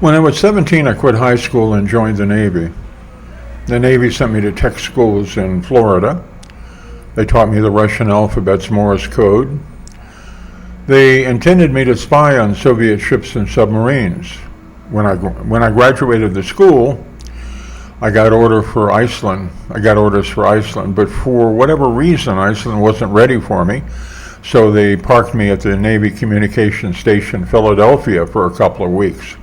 When I was 17, I quit high school and joined the Navy. The Navy sent me to tech schools in Florida. They taught me the Russian alphabet's Morse code. They intended me to spy on Soviet ships and submarines. When I graduated the school, I got orders for Iceland, but for whatever reason, Iceland wasn't ready for me. So they parked me at the Navy Communications Station, Philadelphia, for a couple of weeks.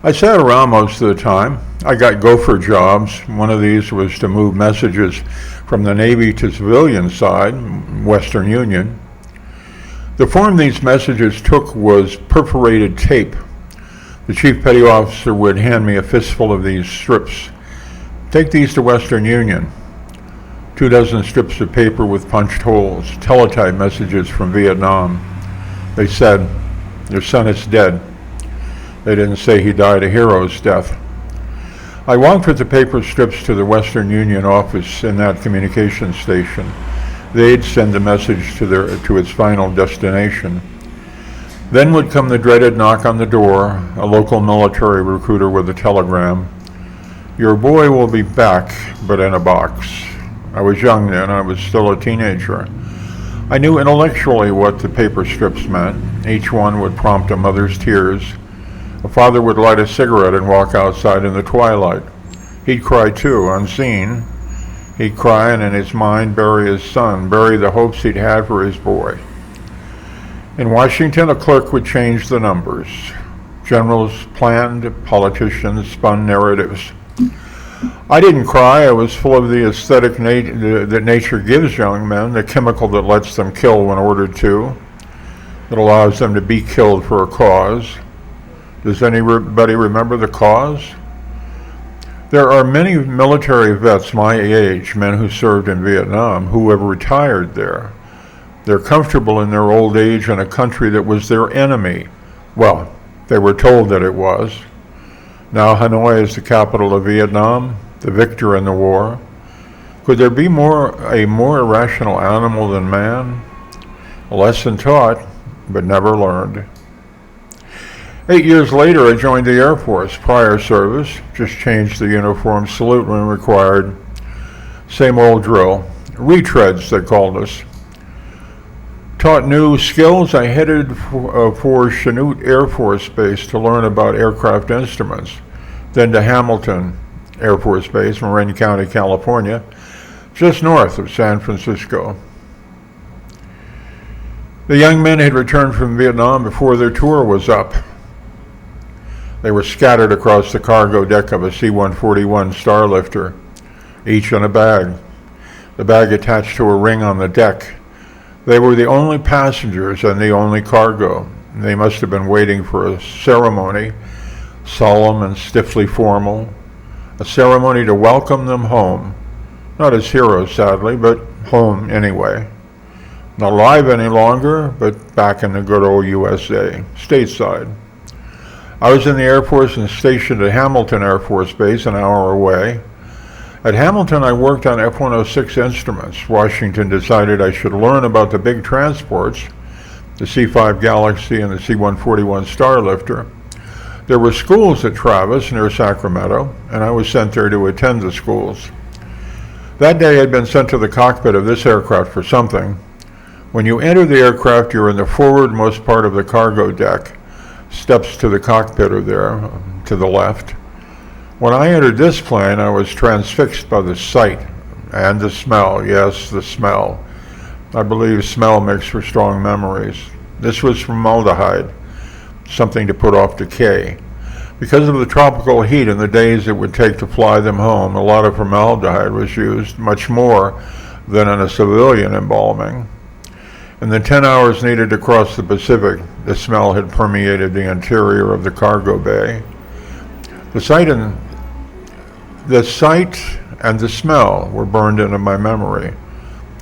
I sat around most of the time. I got gopher jobs. One of these was to move messages from the Navy to civilian side, Western Union. The form these messages took was perforated tape. The chief petty officer would hand me a fistful of these strips. Take these to Western Union. 24 strips of paper with punched holes, teletype messages from Viet Nam. They said, "Your son is dead." They didn't say he died a hero's death. I walked with the paper strips to the Western Union office in that communication station. They'd send the message to its final destination. Then would come the dreaded knock on the door, a local military recruiter with a telegram. "Your boy will be back, but in a box." I was young then. I was still a teenager. I knew intellectually what the paper strips meant. Each one would prompt a mother's tears. A father would light a cigarette and walk outside in the twilight. He'd cry too, unseen. He'd cry and in his mind bury his son, bury the hopes he'd had for his boy. In Washington, a clerk would change the numbers. Generals planned, politicians spun narratives. I didn't cry. I was full of the aesthetic that nature gives young men, the chemical that lets them kill when ordered to, that allows them to be killed for a cause. Does anybody remember the cause? There are many military vets my age, men who served in Vietnam, who have retired there. They're comfortable in their old age in a country that was their enemy. Well, they were told that it was. Now Hanoi is the capital of Vietnam, the victor in the war. Could there be a more irrational animal than man? A lesson taught, but never learned. 8 years later, I joined the Air Force. Prior service, just changed the uniform, salute when required. Same old drill. Retreads, they called us. Taught new skills. I headed for Chanute Air Force Base to learn about aircraft instruments. Then to Hamilton Air Force Base, Marin County, California, just north of San Francisco. The young men had returned from Vietnam before their tour was up. They were scattered across the cargo deck of a C-141 Starlifter, each in a bag, the bag attached to a ring on the deck. They were the only passengers and the only cargo. They must have been waiting for a ceremony, solemn and stiffly formal, a ceremony to welcome them home, not as heroes, sadly, but home anyway. Not alive any longer, but back in the good old USA, stateside. I was in the Air Force and stationed at Hamilton Air Force Base, an hour away. At Hamilton, I worked on F-106 instruments. Washington decided I should learn about the big transports, the C-5 Galaxy and the C-141 Starlifter. There were schools at Travis near Sacramento, and I was sent there to attend the schools. That day I'd been sent to the cockpit of this aircraft for something. When you enter the aircraft, you're in the forwardmost part of the cargo deck. Steps to the cockpit are there, to the left. When I entered this plane, I was transfixed by the sight and the smell. Yes, the smell. I believe smell makes for strong memories. This was formaldehyde, something to put off decay. Because of the tropical heat and the days it would take to fly them home, a lot of formaldehyde was used, much more than in a civilian embalming. In the 10 hours needed to cross the Pacific, the smell had permeated the interior of the cargo bay. The sight and the smell were burned into my memory.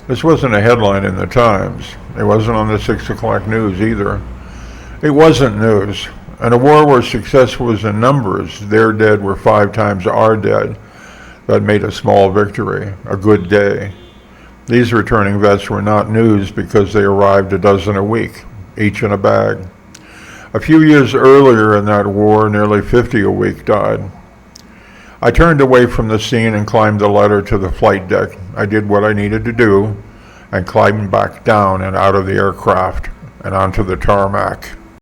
This wasn't a headline in the Times. It wasn't on the 6 o'clock news either. It wasn't news. In a war where success was in numbers, their dead were 5 times our dead. That made a small victory, a good day. These returning vets were not news because they arrived a dozen a week, each in a bag. A few years earlier in that war, nearly 50 a week died. I turned away from the scene and climbed the ladder to the flight deck. I did what I needed to do and climbed back down and out of the aircraft and onto the tarmac.